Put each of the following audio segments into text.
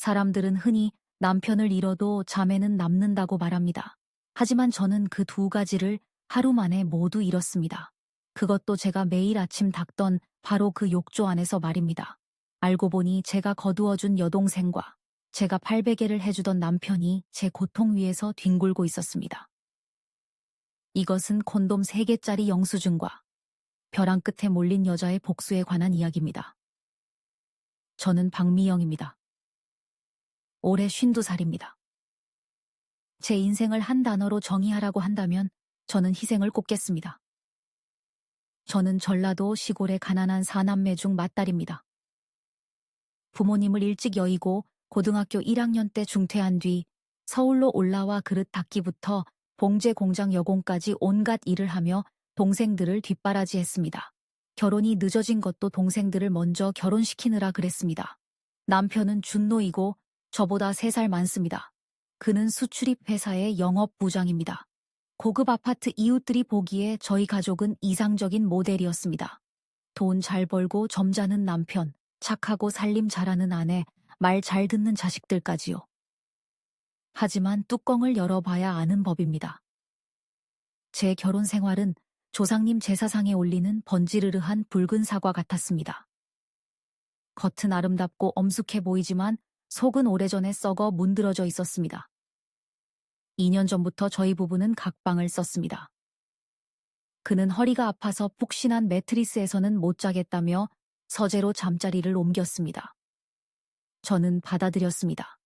사람들은 흔히 남편을 잃어도 자매는 남는다고 말합니다. 하지만 저는 그 두 가지를 하루 만에 모두 잃었습니다. 그것도 제가 매일 아침 닦던 바로 그 욕조 안에서 말입니다. 알고 보니 제가 거두어준 여동생과 제가 팔베개를 해주던 남편이 제 고통 위에서 뒹굴고 있었습니다. 이것은 콘돔 3개짜리 영수증과 벼랑 끝에 몰린 여자의 복수에 관한 이야기입니다. 저는 박미영입니다. 올해 52살입니다. 제 인생을 한 단어로 정의하라고 한다면 저는 희생을 꼽겠습니다. 저는 전라도 시골의 가난한 4남매 중 맏딸입니다. 부모님을 일찍 여의고 고등학교 1학년 때 중퇴한 뒤 서울로 올라와 그릇 닦기부터 봉제 공장 여공까지 온갖 일을 하며 동생들을 뒷바라지했습니다. 결혼이 늦어진 것도 동생들을 먼저 결혼시키느라 그랬습니다. 남편은 준노이고 저보다 3살 많습니다. 그는 수출입 회사의 영업부장입니다. 고급 아파트 이웃들이 보기에 저희 가족은 이상적인 모델이었습니다. 돈 잘 벌고 점잖은 남편, 착하고 살림 잘하는 아내, 말 잘 듣는 자식들까지요. 하지만 뚜껑을 열어봐야 아는 법입니다. 제 결혼 생활은 조상님 제사상에 올리는 번지르르한 붉은 사과 같았습니다. 겉은 아름답고 엄숙해 보이지만 속은 오래전에 썩어 문드러져 있었습니다. 2년 전부터 저희 부부는 각방을 썼습니다. 그는 허리가 아파서 푹신한 매트리스에서는 못 자겠다며 서재로 잠자리를 옮겼습니다. 저는 받아들였습니다.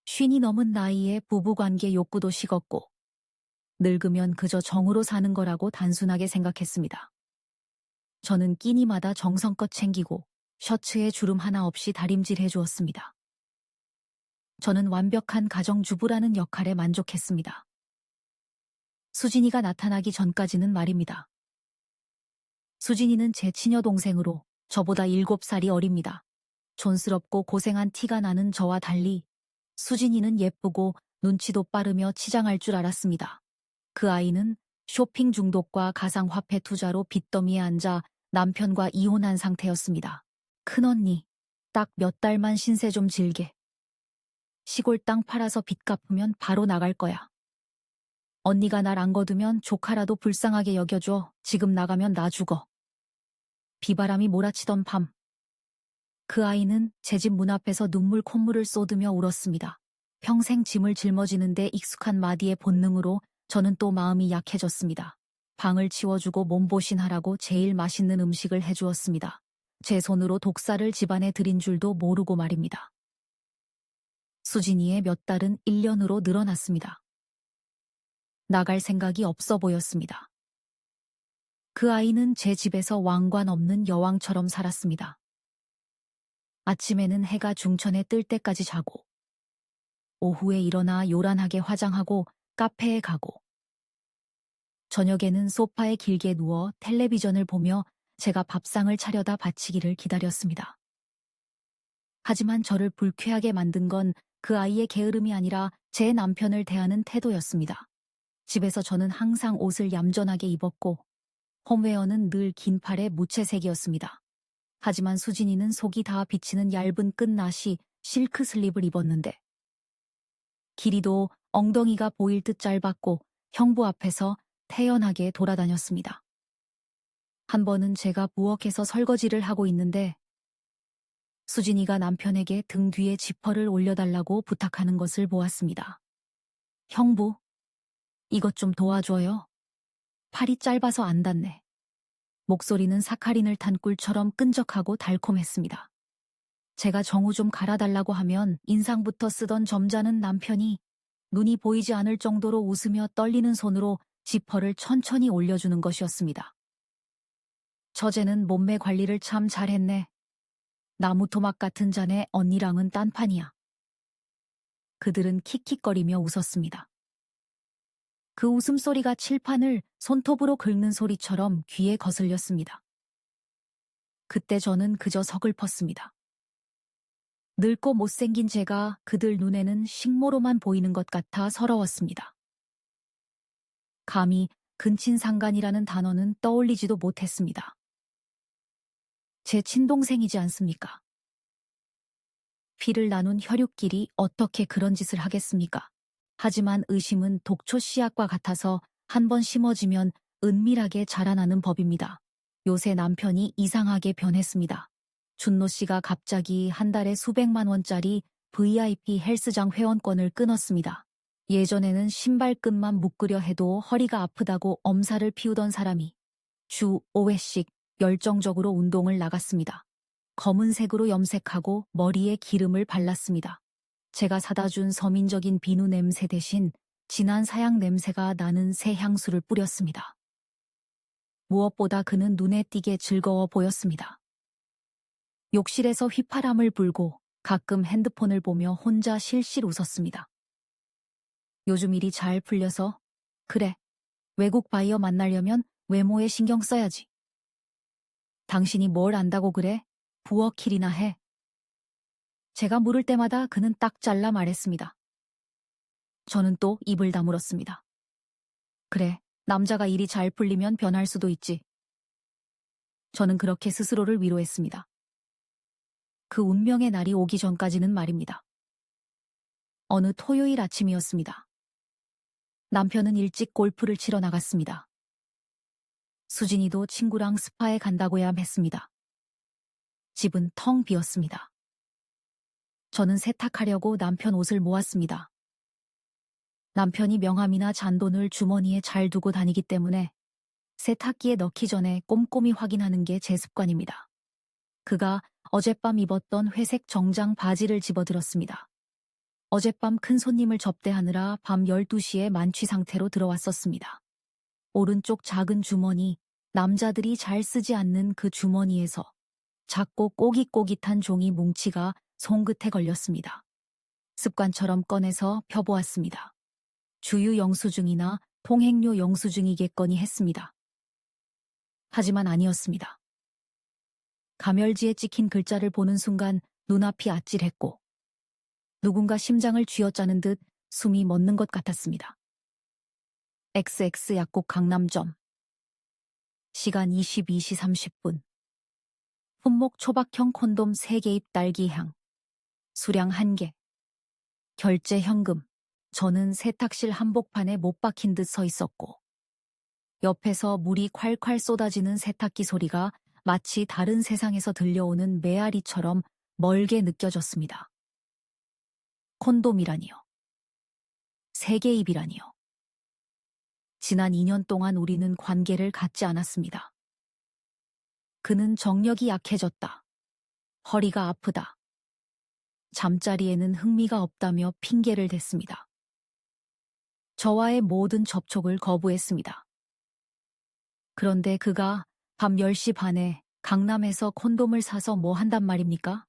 50이 넘은 나이에 부부관계 욕구도 식었고 늙으면 그저 정으로 사는 거라고 단순하게 생각했습니다. 저는 끼니마다 정성껏 챙기고 셔츠에 주름 하나 없이 다림질해 주었습니다. 저는 완벽한 가정주부라는 역할에 만족했습니다. 수진이가 나타나기 전까지는 말입니다. 수진이는 제 친여 동생으로 저보다 7살이 어립니다. 촌스럽고 고생한 티가 나는 저와 달리 수진이는 예쁘고 눈치도 빠르며 치장할 줄 알았습니다. 그 아이는 쇼핑 중독과 가상화폐 투자로 빚더미에 앉아 남편과 이혼한 상태였습니다. 큰언니, 딱 몇 달만 신세 좀 질게. 시골 땅 팔아서 빚 갚으면 바로 나갈 거야. 언니가 날 안 거두면 조카라도 불쌍하게 여겨줘. 지금 나가면 나 죽어. 비바람이 몰아치던 밤. 그 아이는 제 집 문 앞에서 눈물 콧물을 쏟으며 울었습니다. 평생 짐을 짊어지는데 익숙한 마디의 본능으로 저는 또 마음이 약해졌습니다. 방을 치워주고 몸보신하라고 제일 맛있는 음식을 해주었습니다. 제 손으로 독사를 집안에 들인 줄도 모르고 말입니다. 수진이의 몇 달은 1년으로 늘어났습니다. 나갈 생각이 없어 보였습니다. 그 아이는 제 집에서 왕관 없는 여왕처럼 살았습니다. 아침에는 해가 중천에 뜰 때까지 자고 오후에 일어나 요란하게 화장하고 카페에 가고 저녁에는 소파에 길게 누워 텔레비전을 보며 제가 밥상을 차려다 바치기를 기다렸습니다. 하지만 저를 불쾌하게 만든 건 그 아이의 게으름이 아니라 제 남편을 대하는 태도였습니다. 집에서 저는 항상 옷을 얌전하게 입었고 홈웨어는 늘 긴 팔에 무채색이었습니다. 하지만 수진이는 속이 다 비치는 얇은 끝나시 실크 슬립을 입었는데 길이도 엉덩이가 보일 듯 짧았고 형부 앞에서 태연하게 돌아다녔습니다. 한 번은 제가 부엌에서 설거지를 하고 있는데 수진이가 남편에게 등 뒤에 지퍼를 올려달라고 부탁하는 것을 보았습니다. 형부, 이것 좀 도와줘요. 팔이 짧아서 안 닿네. 목소리는 사카린을 탄 꿀처럼 끈적하고 달콤했습니다. 제가 정우 좀 갈아달라고 하면 인상부터 쓰던 점잖은 남편이 눈이 보이지 않을 정도로 웃으며 떨리는 손으로 지퍼를 천천히 올려주는 것이었습니다. 처제는 몸매 관리를 참 잘했네. 나무 토막 같은 잔에 언니랑은 딴판이야. 그들은 킥킥거리며 웃었습니다. 그 웃음소리가 칠판을 손톱으로 긁는 소리처럼 귀에 거슬렸습니다. 그때 저는 그저 서글펐습니다. 늙고 못생긴 제가 그들 눈에는 식모로만 보이는 것 같아 서러웠습니다. 감히 근친상간이라는 단어는 떠올리지도 못했습니다. 제 친동생이지 않습니까? 피를 나눈 혈육끼리 어떻게 그런 짓을 하겠습니까? 하지만 의심은 독초 씨앗과 같아서 한 번 심어지면 은밀하게 자라나는 법입니다. 요새 남편이 이상하게 변했습니다. 준노 씨가 갑자기 한 달에 수백만 원짜리 VIP 헬스장 회원권을 끊었습니다. 예전에는 신발끈만 묶으려 해도 허리가 아프다고 엄살을 피우던 사람이 주 5회씩 열정적으로 운동을 나갔습니다. 검은색으로 염색하고 머리에 기름을 발랐습니다. 제가 사다 준 서민적인 비누 냄새 대신 진한 사양 냄새가 나는 새 향수를 뿌렸습니다. 무엇보다 그는 눈에 띄게 즐거워 보였습니다. 욕실에서 휘파람을 불고 가끔 핸드폰을 보며 혼자 실실 웃었습니다. 요즘 일이 잘 풀려서 그래, 외국 바이어 만나려면 외모에 신경 써야지. 당신이 뭘 안다고 그래? 부엌일이나 해. 제가 물을 때마다 그는 딱 잘라 말했습니다. 저는 또 입을 다물었습니다. 그래, 남자가 일이 잘 풀리면 변할 수도 있지. 저는 그렇게 스스로를 위로했습니다. 그 운명의 날이 오기 전까지는 말입니다. 어느 토요일 아침이었습니다. 남편은 일찍 골프를 치러 나갔습니다. 수진이도 친구랑 스파에 간다고야 했습니다. 집은 텅 비었습니다. 저는 세탁하려고 남편 옷을 모았습니다. 남편이 명함이나 잔돈을 주머니에 잘 두고 다니기 때문에 세탁기에 넣기 전에 꼼꼼히 확인하는 게 제 습관입니다. 그가 어젯밤 입었던 회색 정장 바지를 집어들었습니다. 어젯밤 큰 손님을 접대하느라 밤 12시에 만취 상태로 들어왔었습니다. 오른쪽 작은 주머니, 남자들이 잘 쓰지 않는 그 주머니에서 작고 꼬깃꼬깃한 종이 뭉치가 손끝에 걸렸습니다. 습관처럼 꺼내서 펴보았습니다. 주유 영수증이나 통행료 영수증이겠거니 했습니다. 하지만 아니었습니다. 가멸지에 찍힌 글자를 보는 순간 눈앞이 아찔했고 누군가 심장을 쥐어짜는 듯 숨이 멎는 것 같았습니다. XX 약국 강남점. 시간 22시 30분. 품목 초박형 콘돔 3개입 딸기향. 수량 1개. 결제 현금. 저는 세탁실 한복판에 못 박힌 듯 서 있었고 옆에서 물이 콸콸 쏟아지는 세탁기 소리가 마치 다른 세상에서 들려오는 메아리처럼 멀게 느껴졌습니다. 콘돔이라니요. 3개입이라니요. 지난 2년 동안 우리는 관계를 갖지 않았습니다. 그는 정력이 약해졌다. 허리가 아프다. 잠자리에는 흥미가 없다며 핑계를 댔습니다. 저와의 모든 접촉을 거부했습니다. 그런데 그가 밤 10시 반에 강남에서 콘돔을 사서 뭐 한단 말입니까?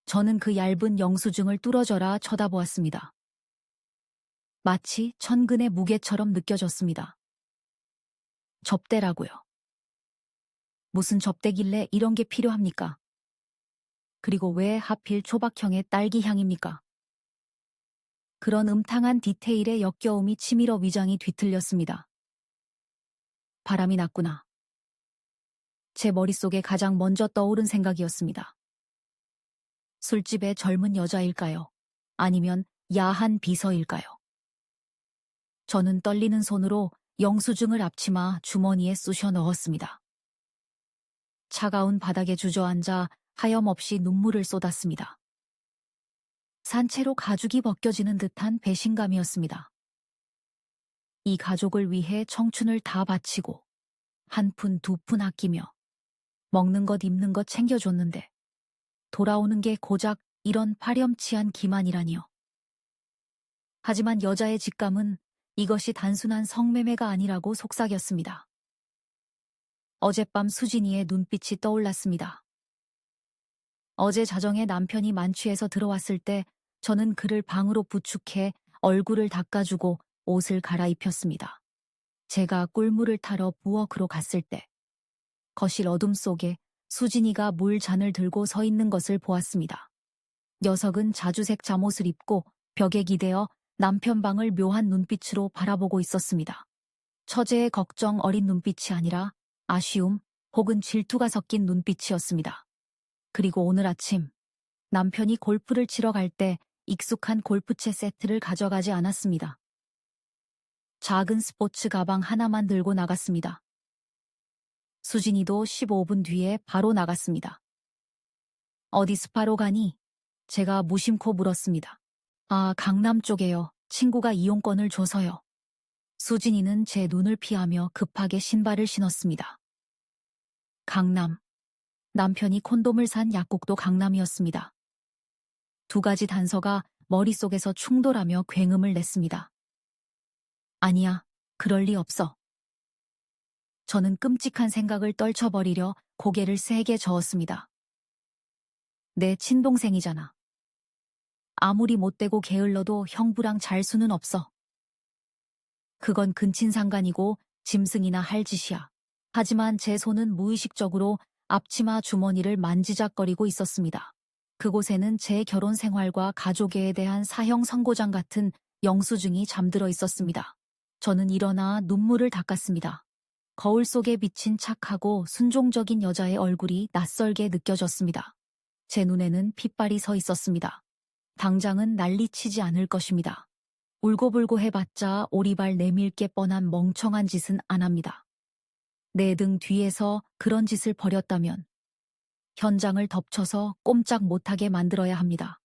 저는 그 얇은 영수증을 뚫어져라 쳐다보았습니다. 마치 천근의 무게처럼 느껴졌습니다. 접대라고요. 무슨 접대길래 이런 게 필요합니까? 그리고 왜 하필 초박형의 딸기향입니까? 그런 음탕한 디테일에 역겨움이 치밀어 위장이 뒤틀렸습니다. 바람이 났구나. 제 머릿속에 가장 먼저 떠오른 생각이었습니다. 술집의 젊은 여자일까요? 아니면 야한 비서일까요? 저는 떨리는 손으로 영수증을 앞치마 주머니에 쑤셔 넣었습니다. 차가운 바닥에 주저앉아 하염없이 눈물을 쏟았습니다. 산채로 가죽이 벗겨지는 듯한 배신감이었습니다. 이 가족을 위해 청춘을 다 바치고 한 푼 두 푼 아끼며 먹는 것 입는 것 챙겨줬는데 돌아오는 게 고작 이런 파렴치한 기만이라니요. 하지만 여자의 직감은 이것이 단순한 성매매가 아니라고 속삭였습니다. 어젯밤 수진이의 눈빛이 떠올랐습니다. 어제 자정에 남편이 만취해서 들어왔을 때 저는 그를 방으로 부축해 얼굴을 닦아주고 옷을 갈아입혔습니다. 제가 꿀물을 타러 부엌으로 갔을 때 거실 어둠 속에 수진이가 물 잔을 들고 서 있는 것을 보았습니다. 녀석은 자주색 잠옷을 입고 벽에 기대어 남편 방을 묘한 눈빛으로 바라보고 있었습니다. 처제의 걱정 어린 눈빛이 아니라 아쉬움 혹은 질투가 섞인 눈빛이었습니다. 그리고 오늘 아침 남편이 골프를 치러 갈 때 익숙한 골프채 세트를 가져가지 않았습니다. 작은 스포츠 가방 하나만 들고 나갔습니다. 수진이도 15분 뒤에 바로 나갔습니다. 어디 스파로 가니? 제가 무심코 물었습니다. 아, 강남 쪽에요. 친구가 이용권을 줘서요. 수진이는 제 눈을 피하며 급하게 신발을 신었습니다. 강남. 남편이 콘돔을 산 약국도 강남이었습니다. 두 가지 단서가 머릿속에서 충돌하며 굉음을 냈습니다. 아니야, 그럴 리 없어. 저는 끔찍한 생각을 떨쳐버리려 고개를 세게 저었습니다. 내 친동생이잖아. 아무리 못되고 게을러도 형부랑 잘 수는 없어. 그건 근친상간이고 짐승이나 할 짓이야. 하지만 제 손은 무의식적으로 앞치마 주머니를 만지작거리고 있었습니다. 그곳에는 제 결혼 생활과 가족에 대한 사형 선고장 같은 영수증이 잠들어 있었습니다. 저는 일어나 눈물을 닦았습니다. 거울 속에 비친 착하고 순종적인 여자의 얼굴이 낯설게 느껴졌습니다. 제 눈에는 핏발이 서 있었습니다. 당장은 난리치지 않을 것입니다. 울고불고 해봤자 오리발 내밀게 뻔한 멍청한 짓은 안 합니다. 내 등 뒤에서 그런 짓을 벌였다면 현장을 덮쳐서 꼼짝 못하게 만들어야 합니다.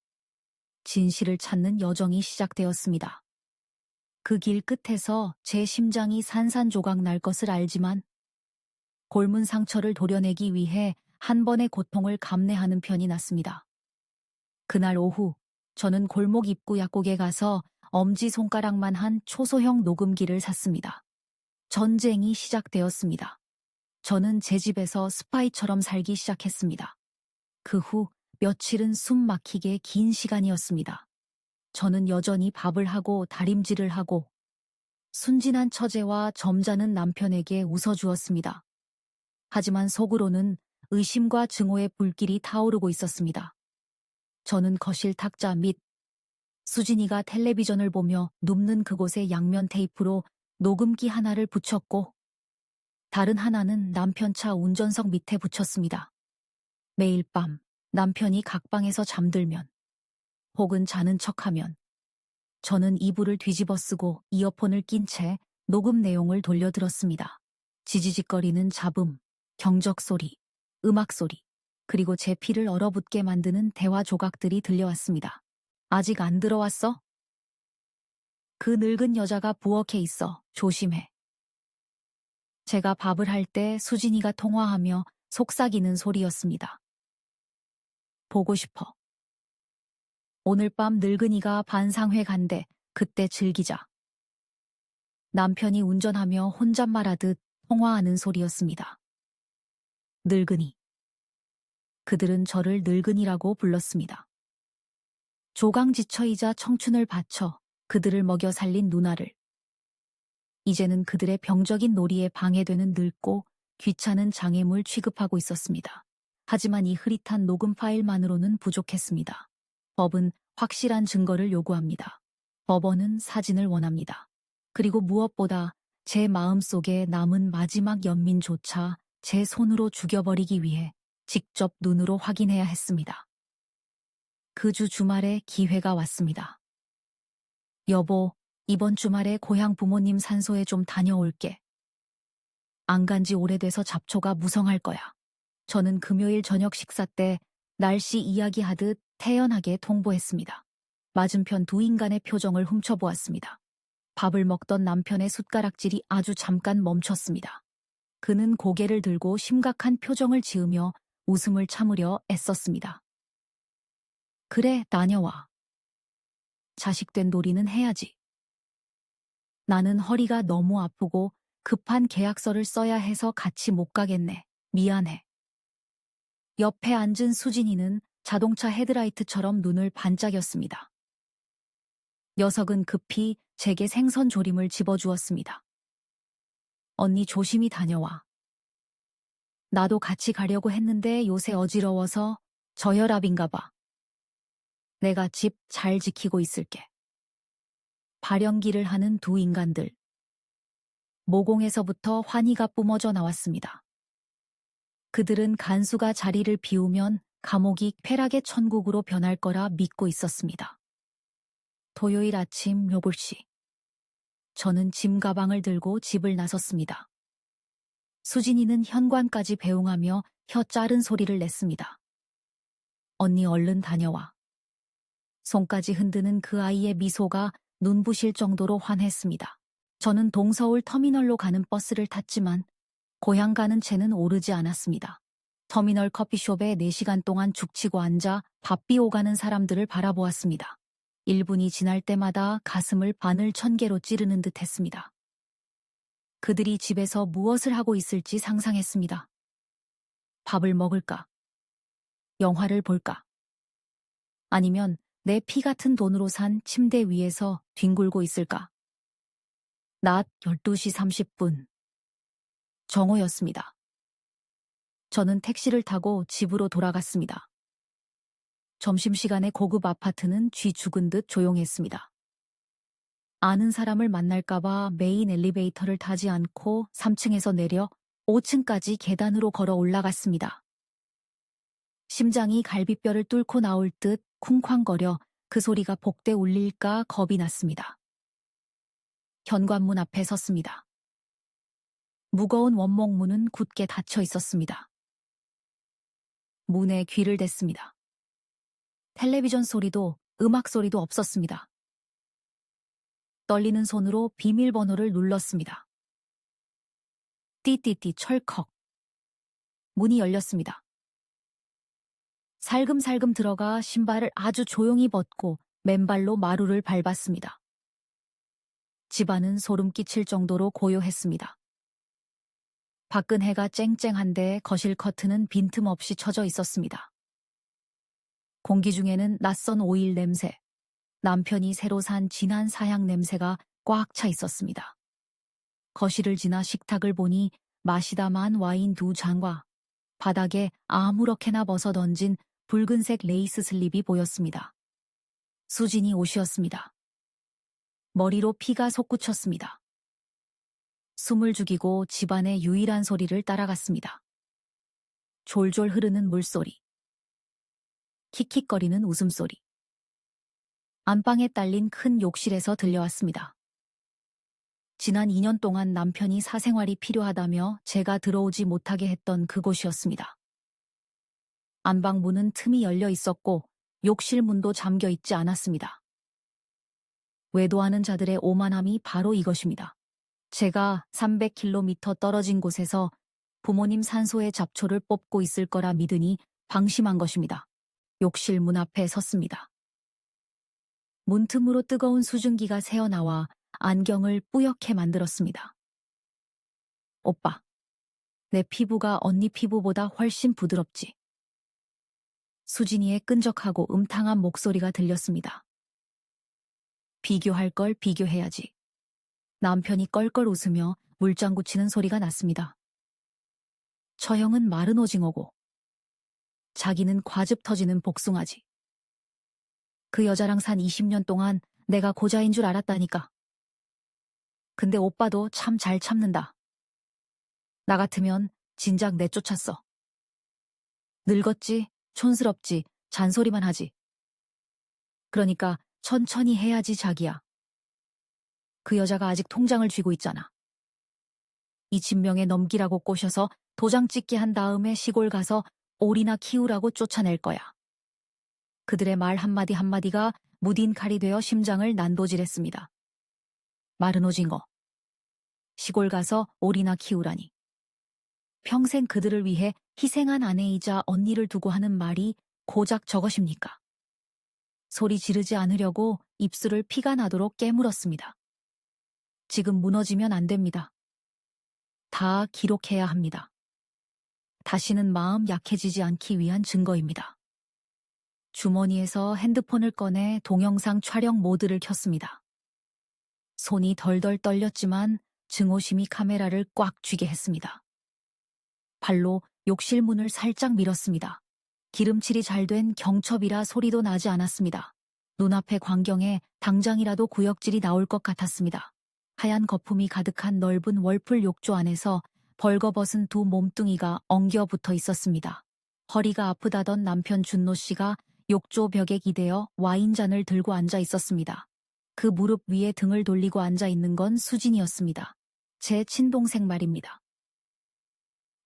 진실을 찾는 여정이 시작되었습니다. 그 길 끝에서 제 심장이 산산조각 날 것을 알지만 골문 상처를 도려내기 위해 한 번의 고통을 감내하는 편이 낫습니다. 그날 오후 저는 골목 입구 약국에 가서 엄지손가락만 한 초소형 녹음기를 샀습니다. 전쟁이 시작되었습니다. 저는 제 집에서 스파이처럼 살기 시작했습니다. 그 후 며칠은 숨 막히게 긴 시간이었습니다. 저는 여전히 밥을 하고 다림질을 하고 순진한 처제와 점잖은 남편에게 웃어주었습니다. 하지만 속으로는 의심과 증오의 불길이 타오르고 있었습니다. 저는 거실 탁자 및 수진이가 텔레비전을 보며 눕는 그곳에 양면 테이프로 녹음기 하나를 붙였고 다른 하나는 남편 차 운전석 밑에 붙였습니다. 매일 밤 남편이 각방에서 잠들면 혹은 자는 척하면 저는 이불을 뒤집어 쓰고 이어폰을 낀 채 녹음 내용을 돌려들었습니다. 지지직거리는 잡음, 경적 소리, 음악 소리, 그리고 제 피를 얼어붙게 만드는 대화 조각들이 들려왔습니다. 아직 안 들어왔어? 그 늙은 여자가 부엌에 있어. 조심해. 제가 밥을 할 때 수진이가 통화하며 속삭이는 소리였습니다. 보고 싶어. 오늘 밤 늙은이가 반상회 간대. 그때 즐기자. 남편이 운전하며 혼잣말하듯 통화하는 소리였습니다. 늙은이. 그들은 저를 늙은이라고 불렀습니다. 조강지처이자 청춘을 바쳐 그들을 먹여 살린 누나를. 이제는 그들의 병적인 놀이에 방해되는 늙고 귀찮은 장애물 취급하고 있었습니다. 하지만 이 흐릿한 녹음 파일만으로는 부족했습니다. 법은 확실한 증거를 요구합니다. 법원은 사진을 원합니다. 그리고 무엇보다 제 마음속에 남은 마지막 연민조차 제 손으로 죽여버리기 위해 직접 눈으로 확인해야 했습니다. 그 주 주말에 기회가 왔습니다. 여보, 이번 주말에 고향 부모님 산소에 좀 다녀올게. 안 간 지 오래돼서 잡초가 무성할 거야. 저는 금요일 저녁 식사 때 날씨 이야기하듯 태연하게 통보했습니다. 맞은편 두 인간의 표정을 훔쳐보았습니다. 밥을 먹던 남편의 숟가락질이 아주 잠깐 멈췄습니다. 그는 고개를 들고 심각한 표정을 지으며 웃음을 참으려 애썼습니다. 그래, 다녀와. 자식된 놀이는 해야지. 나는 허리가 너무 아프고 급한 계약서를 써야 해서 같이 못 가겠네. 미안해. 옆에 앉은 수진이는 자동차 헤드라이트처럼 눈을 반짝였습니다. 녀석은 급히 제게 생선 조림을 집어주었습니다. 언니 조심히 다녀와. 나도 같이 가려고 했는데 요새 어지러워서 저혈압인가 봐. 내가 집 잘 지키고 있을게. 발연기를 하는 두 인간들. 모공에서부터 환희가 뿜어져 나왔습니다. 그들은 간수가 자리를 비우면 감옥이 쾌락의 천국으로 변할 거라 믿고 있었습니다. 토요일 아침 8시. 저는 짐 가방을 들고 집을 나섰습니다. 수진이는 현관까지 배웅하며 혀 자른 소리를 냈습니다. 언니 얼른 다녀와. 손까지 흔드는 그 아이의 미소가 눈부실 정도로 환했습니다. 저는 동서울 터미널로 가는 버스를 탔지만 고향 가는 채는 오르지 않았습니다. 터미널 커피숍에 4시간 동안 죽치고 앉아 바삐 오가는 사람들을 바라보았습니다. 1분이 지날 때마다 가슴을 바늘 1000개로 찌르는 듯 했습니다. 그들이 집에서 무엇을 하고 있을지 상상했습니다. 밥을 먹을까? 영화를 볼까? 아니면 내 피 같은 돈으로 산 침대 위에서 뒹굴고 있을까? 낮 12시 30분. 정오였습니다. 저는 택시를 타고 집으로 돌아갔습니다. 점심시간에 고급 아파트는 쥐 죽은 듯 조용했습니다. 아는 사람을 만날까봐 메인 엘리베이터를 타지 않고 3층에서 내려 5층까지 계단으로 걸어 올라갔습니다. 심장이 갈비뼈를 뚫고 나올 듯 쿵쾅거려 그 소리가 복대 울릴까 겁이 났습니다. 현관문 앞에 섰습니다. 무거운 원목문은 굳게 닫혀 있었습니다. 문에 귀를 댔습니다. 텔레비전 소리도 음악 소리도 없었습니다. 떨리는 손으로 비밀번호를 눌렀습니다. 띠띠띠 철컥. 문이 열렸습니다. 살금살금 들어가 신발을 아주 조용히 벗고 맨발로 마루를 밟았습니다. 집안은 소름 끼칠 정도로 고요했습니다. 밖은 해가 쨍쨍한데 거실 커튼은 빈틈없이 쳐져 있었습니다. 공기 중에는 낯선 오일 냄새, 남편이 새로 산 진한 사향 냄새가 꽉 차 있었습니다. 거실을 지나 식탁을 보니 마시다 만 와인 2잔과 바닥에 아무렇게나 벗어던진 붉은색 레이스 슬립이 보였습니다. 수진이 옷이었습니다. 머리로 피가 솟구쳤습니다. 숨을 죽이고 집안의 유일한 소리를 따라갔습니다. 졸졸 흐르는 물소리. 킥킥거리는 웃음소리. 안방에 딸린 큰 욕실에서 들려왔습니다. 지난 2년 동안 남편이 사생활이 필요하다며 제가 들어오지 못하게 했던 그곳이었습니다. 안방 문은 틈이 열려 있었고 욕실 문도 잠겨 있지 않았습니다. 외도하는 자들의 오만함이 바로 이것입니다. 제가 300km 떨어진 곳에서 부모님 산소의 잡초를 뽑고 있을 거라 믿으니 방심한 것입니다. 욕실 문 앞에 섰습니다. 문틈으로 뜨거운 수증기가 새어나와 안경을 뿌옇게 만들었습니다. 오빠, 내 피부가 언니 피부보다 훨씬 부드럽지. 수진이의 끈적하고 음탕한 목소리가 들렸습니다. 비교할 걸 비교해야지. 남편이 껄껄 웃으며 물장구 치는 소리가 났습니다. 처형은 마른 오징어고 자기는 과즙 터지는 복숭아지. 그 여자랑 산 20년 동안 내가 고자인 줄 알았다니까. 근데 오빠도 참 잘 참는다. 나 같으면 진작 내쫓았어. 늙었지, 촌스럽지, 잔소리만 하지. 그러니까 천천히 해야지 자기야. 그 여자가 아직 통장을 쥐고 있잖아. 이 진명에 넘기라고 꼬셔서 도장 찍게 한 다음에 시골 가서 오리나 키우라고 쫓아낼 거야. 그들의 말 한마디 한마디가 무딘 칼이 되어 심장을 난도질했습니다. 마른 오징어. 시골 가서 오리나 키우라니. 평생 그들을 위해 희생한 아내이자 언니를 두고 하는 말이 고작 저것입니까? 소리 지르지 않으려고 입술을 피가 나도록 깨물었습니다. 지금 무너지면 안 됩니다. 다 기록해야 합니다. 다시는 마음 약해지지 않기 위한 증거입니다. 주머니에서 핸드폰을 꺼내 동영상 촬영 모드를 켰습니다. 손이 덜덜 떨렸지만 증오심이 카메라를 꽉 쥐게 했습니다. 발로 욕실 문을 살짝 밀었습니다. 기름칠이 잘 된 경첩이라 소리도 나지 않았습니다. 눈앞의 광경에 당장이라도 구역질이 나올 것 같았습니다. 하얀 거품이 가득한 넓은 월풀 욕조 안에서 벌거벗은 두 몸뚱이가 엉겨 붙어 있었습니다. 허리가 아프다던 남편 준노 씨가 욕조 벽에 기대어 와인잔을 들고 앉아 있었습니다. 그 무릎 위에 등을 돌리고 앉아 있는 건 수진이었습니다. 제 친동생 말입니다.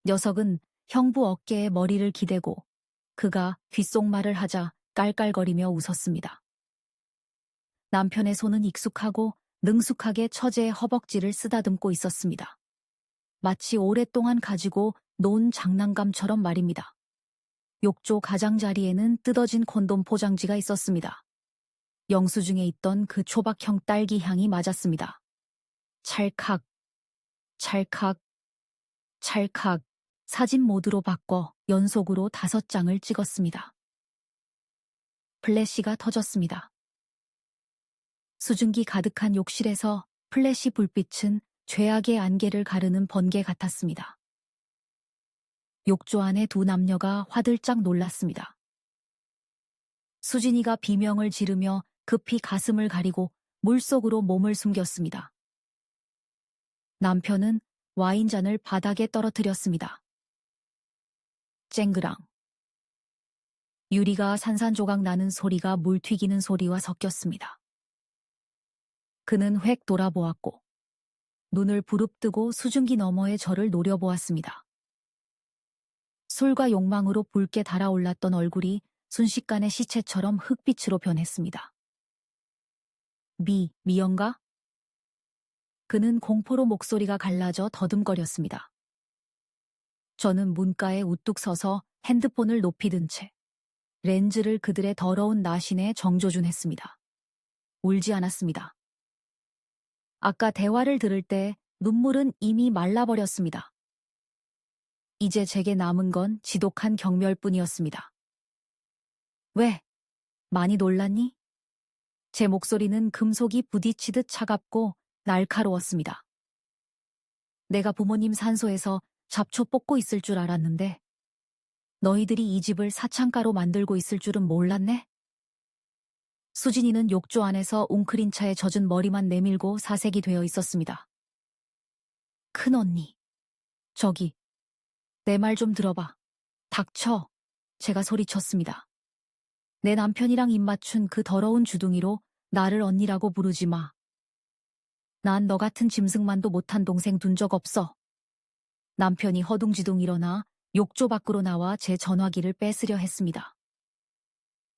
녀석은 형부 어깨에 머리를 기대고 그가 귓속말을 하자 깔깔거리며 웃었습니다. 남편의 손은 익숙하고 능숙하게 처제의 허벅지를 쓰다듬고 있었습니다. 마치 오랫동안 가지고 논 장난감처럼 말입니다. 욕조 가장자리에는 뜯어진 콘돔 포장지가 있었습니다. 영수증에 있던 그 초박형 딸기 향이 맞았습니다. 찰칵, 찰칵, 찰칵. 사진 모드로 바꿔 연속으로 5장을 찍었습니다. 플래시가 터졌습니다. 수증기 가득한 욕실에서 플래시 불빛은 죄악의 안개를 가르는 번개 같았습니다. 욕조 안에 두 남녀가 화들짝 놀랐습니다. 수진이가 비명을 지르며 급히 가슴을 가리고 물속으로 몸을 숨겼습니다. 남편은 와인잔을 바닥에 떨어뜨렸습니다. 쨍그랑. 유리가 산산조각 나는 소리가 물 튀기는 소리와 섞였습니다. 그는 획 돌아보았고 눈을 부릅뜨고 수증기 너머의 저를 노려보았습니다. 술과 욕망으로 붉게 달아올랐던 얼굴이 순식간에 시체처럼 흑빛으로 변했습니다. 미영가? 그는 공포로 목소리가 갈라져 더듬거렸습니다. 저는 문가에 우뚝 서서 핸드폰을 높이 든 채 렌즈를 그들의 더러운 나신에 정조준했습니다. 울지 않았습니다. 아까 대화를 들을 때 눈물은 이미 말라버렸습니다. 이제 제게 남은 건 지독한 경멸뿐이었습니다. 왜? 많이 놀랐니? 제 목소리는 금속이 부딪히듯 차갑고 날카로웠습니다. 내가 부모님 산소에서 잡초 뽑고 있을 줄 알았는데 너희들이 이 집을 사창가로 만들고 있을 줄은 몰랐네? 수진이는 욕조 안에서 웅크린 차에 젖은 머리만 내밀고 사색이 되어 있었습니다. 큰언니. 저기. 내 말 좀 들어봐. 닥쳐. 제가 소리쳤습니다. 내 남편이랑 입맞춘 그 더러운 주둥이로 나를 언니라고 부르지 마. 난 너 같은 짐승만도 못한 동생 둔 적 없어. 남편이 허둥지둥 일어나 욕조 밖으로 나와 제 전화기를 뺏으려 했습니다.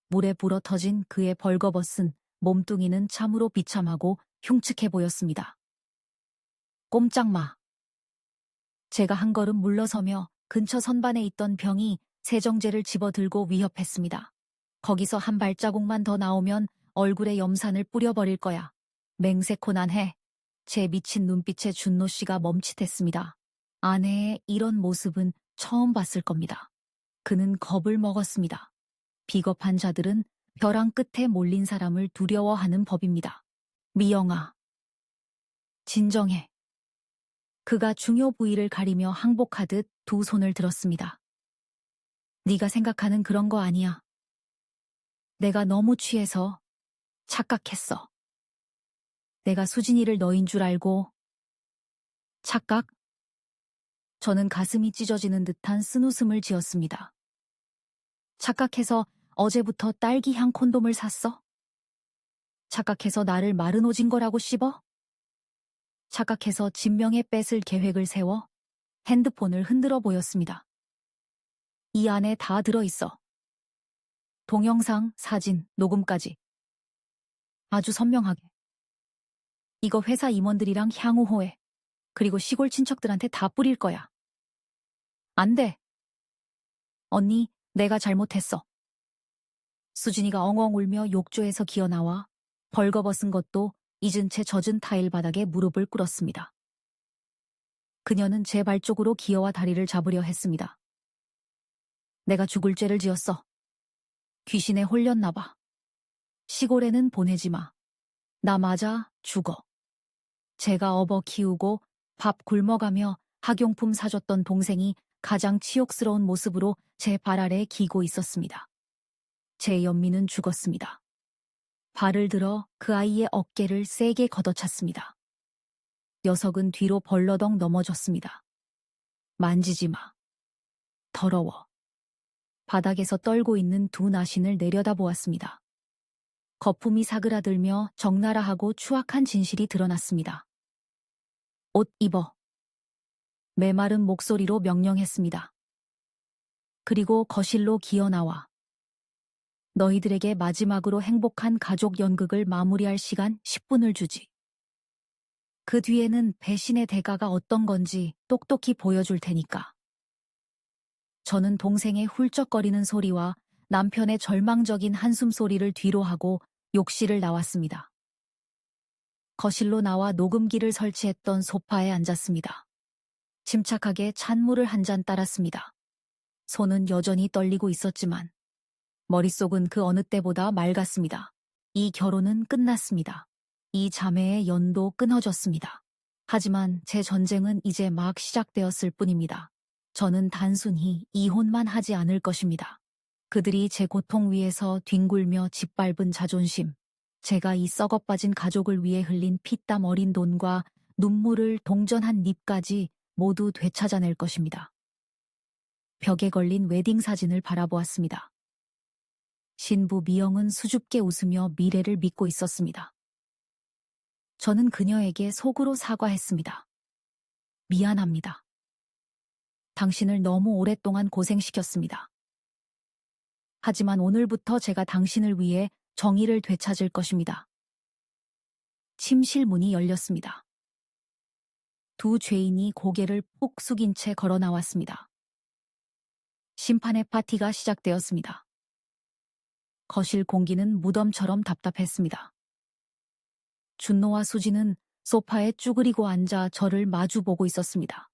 물에 불어터진 그의 벌거벗은 몸뚱이는 참으로 비참하고 흉측해 보였습니다. 꼼짝 마. 제가 한 걸음 물러서며 근처 선반에 있던 병이 세정제를 집어들고 위협했습니다. 거기서 한 발자국만 더 나오면 얼굴에 염산을 뿌려버릴 거야. 맹세코난해. 제 미친 눈빛에 준노 씨가 멈칫했습니다. 아내의 이런 모습은 처음 봤을 겁니다. 그는 겁을 먹었습니다. 비겁한 자들은 벼랑 끝에 몰린 사람을 두려워하는 법입니다. 미영아. 진정해. 그가 중요 부위를 가리며 항복하듯 두 손을 들었습니다. 네가 생각하는 그런 거 아니야. 내가 너무 취해서 착각했어. 내가 수진이를 너인 줄 알고. 착각? 저는 가슴이 찢어지는 듯한 쓴웃음을 지었습니다. 착각해서 어제부터 딸기향 콘돔을 샀어? 착각해서 나를 마른 오징 거라고 씹어? 착각해서 진명에 뺏을 계획을 세워 핸드폰을 흔들어 보였습니다. 이 안에 다 들어있어. 동영상, 사진, 녹음까지. 아주 선명하게. 이거 회사 임원들이랑 향후 호해. 그리고 시골 친척들한테 다 뿌릴 거야. 안 돼. 언니, 내가 잘못했어. 수진이가 엉엉 울며 욕조에서 기어나와 벌거벗은 것도 잊은 채 젖은 타일 바닥에 무릎을 꿇었습니다. 그녀는 제 발 쪽으로 기어와 다리를 잡으려 했습니다. 내가 죽을 죄를 지었어. 귀신에 홀렸나 봐. 시골에는 보내지 마. 나 맞아 죽어. 제가 업어 키우고 밥 굶어가며 학용품 사줬던 동생이 가장 치욕스러운 모습으로 제 발 아래에 기고 있었습니다. 제 연민은 죽었습니다. 발을 들어 그 아이의 어깨를 세게 걷어찼습니다. 녀석은 뒤로 벌러덩 넘어졌습니다. 만지지 마. 더러워. 바닥에서 떨고 있는 두 나신을 내려다보았습니다. 거품이 사그라들며 적나라하고 추악한 진실이 드러났습니다. 옷 입어. 메마른 목소리로 명령했습니다. 그리고 거실로 기어나와. 너희들에게 마지막으로 행복한 가족 연극을 마무리할 시간 10분을 주지. 그 뒤에는 배신의 대가가 어떤 건지 똑똑히 보여줄 테니까. 저는 동생의 훌쩍거리는 소리와 남편의 절망적인 한숨 소리를 뒤로하고 욕실을 나왔습니다. 거실로 나와 녹음기를 설치했던 소파에 앉았습니다. 침착하게 찬물을 한 잔 따랐습니다. 손은 여전히 떨리고 있었지만 머릿속은 그 어느 때보다 맑았습니다. 이 결혼은 끝났습니다. 이 자매의 연도 끊어졌습니다. 하지만 제 전쟁은 이제 막 시작되었을 뿐입니다. 저는 단순히 이혼만 하지 않을 것입니다. 그들이 제 고통 위에서 뒹굴며 짓밟은 자존심, 제가 이 썩어빠진 가족을 위해 흘린 피땀 어린 돈과 눈물을 동전한 닙까지 모두 되찾아낼 것입니다. 벽에 걸린 웨딩 사진을 바라보았습니다. 신부 미영은 수줍게 웃으며 미래를 믿고 있었습니다. 저는 그녀에게 속으로 사과했습니다. 미안합니다. 당신을 너무 오랫동안 고생시켰습니다. 하지만 오늘부터 제가 당신을 위해 정의를 되찾을 것입니다. 침실 문이 열렸습니다. 두 죄인이 고개를 푹 숙인 채 걸어 나왔습니다. 심판의 파티가 시작되었습니다. 거실 공기는 무덤처럼 답답했습니다. 준노와 수지는 소파에 쭈그리고 앉아 저를 마주보고 있었습니다.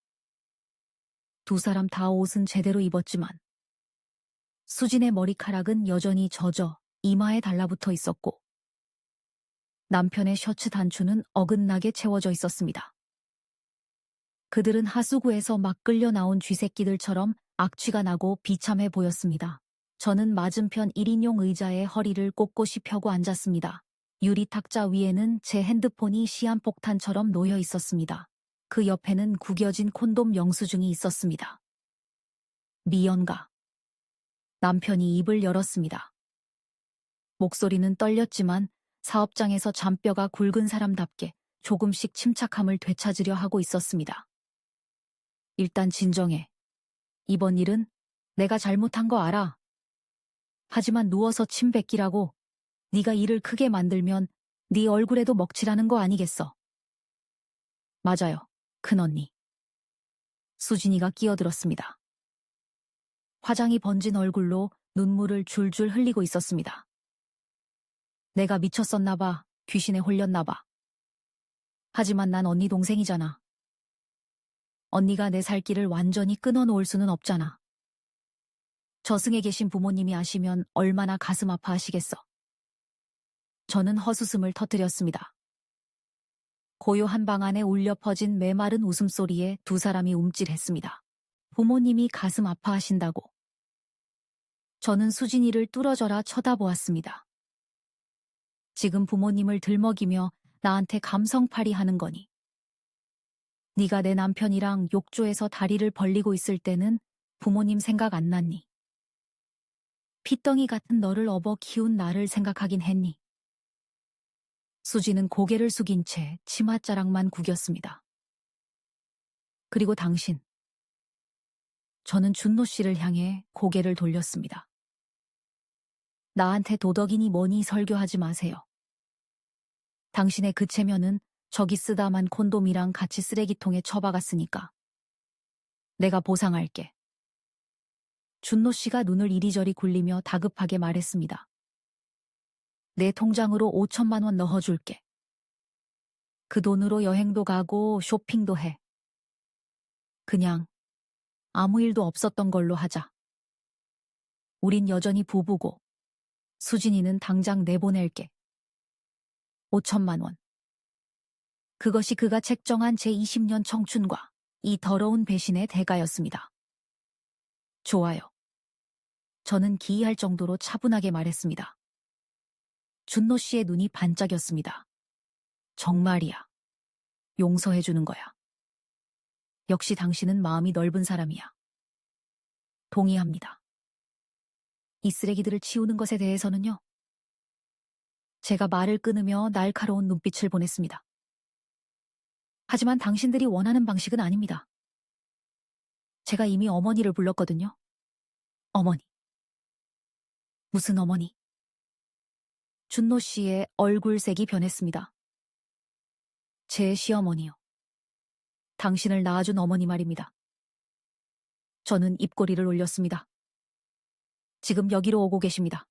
두 사람 다 옷은 제대로 입었지만 수진의 머리카락은 여전히 젖어 이마에 달라붙어 있었고 남편의 셔츠 단추는 어긋나게 채워져 있었습니다. 그들은 하수구에서 막 끌려 나온 쥐새끼들처럼 악취가 나고 비참해 보였습니다. 저는 맞은편 1인용 의자에 허리를 꼿꼿이 펴고 앉았습니다. 유리 탁자 위에는 제 핸드폰이 시한폭탄처럼 놓여 있었습니다. 그 옆에는 구겨진 콘돔 영수증이 있었습니다. 미연가. 남편이 입을 열었습니다. 목소리는 떨렸지만 사업장에서 잔뼈가 굵은 사람답게 조금씩 침착함을 되찾으려 하고 있었습니다. 일단 진정해. 이번 일은 내가 잘못한 거 알아. 하지만 누워서 침 뱉기라고 네가 일을 크게 만들면 네 얼굴에도 먹칠하는 거 아니겠어. 맞아요, 큰언니. 수진이가 끼어들었습니다. 화장이 번진 얼굴로 눈물을 줄줄 흘리고 있었습니다. 내가 미쳤었나 봐. 귀신에 홀렸나 봐. 하지만 난 언니 동생이잖아. 언니가 내 살 길을 완전히 끊어놓을 수는 없잖아. 저승에 계신 부모님이 아시면 얼마나 가슴 아파하시겠어. 저는 헛웃음을 터뜨렸습니다. 고요한 방 안에 울려 퍼진 메마른 웃음소리에 두 사람이 움찔했습니다. 부모님이 가슴 아파하신다고. 저는 수진이를 뚫어져라 쳐다보았습니다. 지금 부모님을 들먹이며 나한테 감성팔이 하는 거니. 네가 내 남편이랑 욕조에서 다리를 벌리고 있을 때는 부모님 생각 안 났니? 핏덩이 같은 너를 업어 키운 나를 생각하긴 했니? 수지는 고개를 숙인 채 치맛자락만 구겼습니다. 그리고 당신. 저는 준노 씨를 향해 고개를 돌렸습니다. 나한테 도덕이니 뭐니 설교하지 마세요. 당신의 그 체면은 저기 쓰다만 콘돔이랑 같이 쓰레기통에 처박았으니까. 내가 보상할게. 준노 씨가 눈을 이리저리 굴리며 다급하게 말했습니다. 내 통장으로 5천만 원 넣어줄게. 그 돈으로 여행도 가고 쇼핑도 해. 그냥 아무 일도 없었던 걸로 하자. 우린 여전히 부부고 수진이는 당장 내보낼게. 5천만 원. 그것이 그가 책정한 제 20년 청춘과 이 더러운 배신의 대가였습니다. 좋아요. 저는 기이할 정도로 차분하게 말했습니다. 준노 씨의 눈이 반짝였습니다. 정말이야. 용서해주는 거야. 역시 당신은 마음이 넓은 사람이야. 동의합니다. 이 쓰레기들을 치우는 것에 대해서는요. 제가 말을 끊으며 날카로운 눈빛을 보냈습니다. 하지만 당신들이 원하는 방식은 아닙니다. 제가 이미 어머니를 불렀거든요. 어머니. 무슨 어머니? 준노 씨의 얼굴색이 변했습니다. 제 시어머니요. 당신을 낳아준 어머니 말입니다. 저는 입꼬리를 올렸습니다. 지금 여기로 오고 계십니다.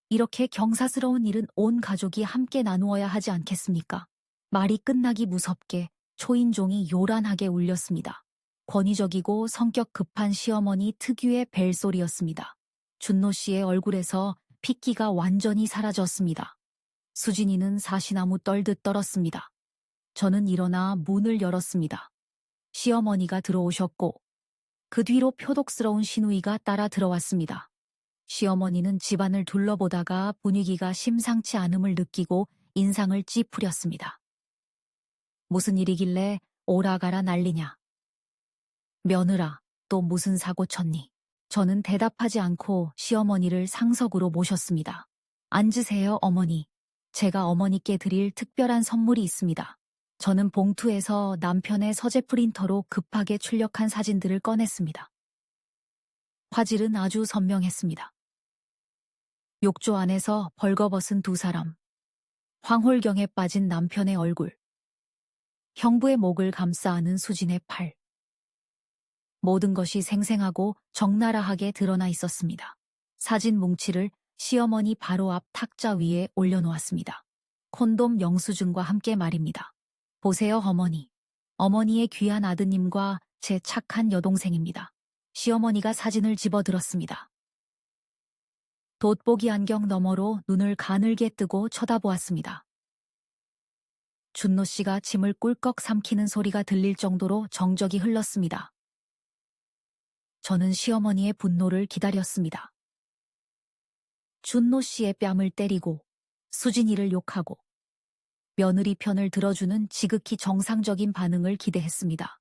이렇게 경사스러운 일은 온 가족이 함께 나누어야 하지 않겠습니까? 말이 끝나기 무섭게 초인종이 요란하게 울렸습니다. 권위적이고 성격 급한 시어머니 특유의 벨소리였습니다. 준노 씨의 얼굴에서 핏기가 완전히 사라졌습니다. 수진이는 사시나무 떨듯 떨었습니다. 저는 일어나 문을 열었습니다. 시어머니가 들어오셨고 그 뒤로 표독스러운 시누이가 따라 들어왔습니다. 시어머니는 집안을 둘러보다가 분위기가 심상치 않음을 느끼고 인상을 찌푸렸습니다. 무슨 일이길래 오라가라 난리냐. 며느라, 또 무슨 사고 쳤니? 저는 대답하지 않고 시어머니를 상석으로 모셨습니다. 앉으세요, 어머니. 제가 어머니께 드릴 특별한 선물이 있습니다. 저는 봉투에서 남편의 서재 프린터로 급하게 출력한 사진들을 꺼냈습니다. 화질은 아주 선명했습니다. 욕조 안에서 벌거벗은 두 사람, 황홀경에 빠진 남편의 얼굴, 형부의 목을 감싸 안은 수진의 팔. 모든 것이 생생하고 적나라하게 드러나 있었습니다. 사진 뭉치를 시어머니 바로 앞 탁자 위에 올려놓았습니다. 콘돔 영수증과 함께 말입니다. 보세요, 어머니. 어머니의 귀한 아드님과 제 착한 여동생입니다. 시어머니가 사진을 집어들었습니다. 돋보기 안경 너머로 눈을 가늘게 뜨고 쳐다보았습니다. 준노 씨가 침을 꿀꺽 삼키는 소리가 들릴 정도로 정적이 흘렀습니다. 저는 시어머니의 분노를 기다렸습니다. 준노 씨의 뺨을 때리고 수진이를 욕하고 며느리 편을 들어주는 지극히 정상적인 반응을 기대했습니다.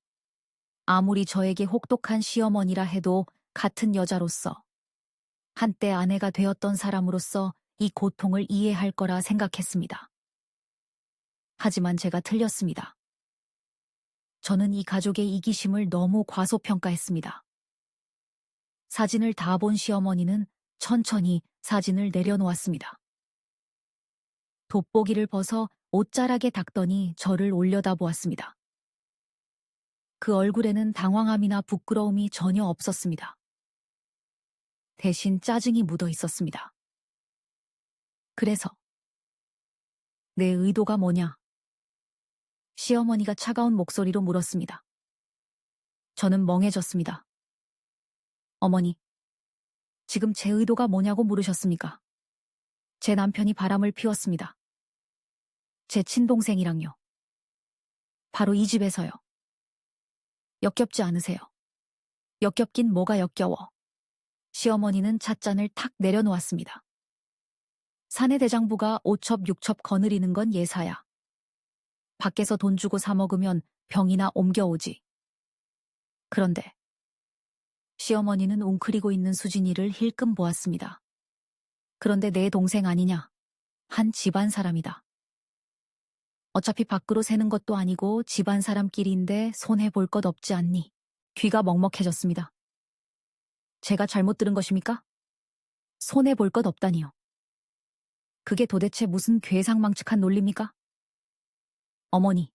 아무리 저에게 혹독한 시어머니라 해도 같은 여자로서, 한때 아내가 되었던 사람으로서 이 고통을 이해할 거라 생각했습니다. 하지만 제가 틀렸습니다. 저는 이 가족의 이기심을 너무 과소평가했습니다. 사진을 다 본 시어머니는 천천히 사진을 내려놓았습니다. 돋보기를 벗어 옷자락에 닦더니 저를 올려다보았습니다. 그 얼굴에는 당황함이나 부끄러움이 전혀 없었습니다. 대신 짜증이 묻어 있었습니다. 그래서 내 의도가 뭐냐? 시어머니가 차가운 목소리로 물었습니다. 저는 멍해졌습니다. 어머니, 지금 제 의도가 뭐냐고 물으셨습니까? 제 남편이 바람을 피웠습니다. 제 친동생이랑요. 바로 이 집에서요. 역겹지 않으세요? 역겹긴 뭐가 역겨워. 시어머니는 찻잔을 탁 내려놓았습니다. 사내 대장부가 5첩 6첩 거느리는 건 예사야. 밖에서 돈 주고 사 먹으면 병이나 옮겨오지. 그런데 시어머니는 웅크리고 있는 수진이를 힐끔 보았습니다. 그런데 내 동생 아니냐? 한 집안 사람이다. 어차피 밖으로 새는 것도 아니고 집안 사람끼리인데 손해볼 것 없지 않니? 귀가 먹먹해졌습니다. 제가 잘못 들은 것입니까? 손해볼 것 없다니요. 그게 도대체 무슨 괴상망측한 논리입니까? 어머니,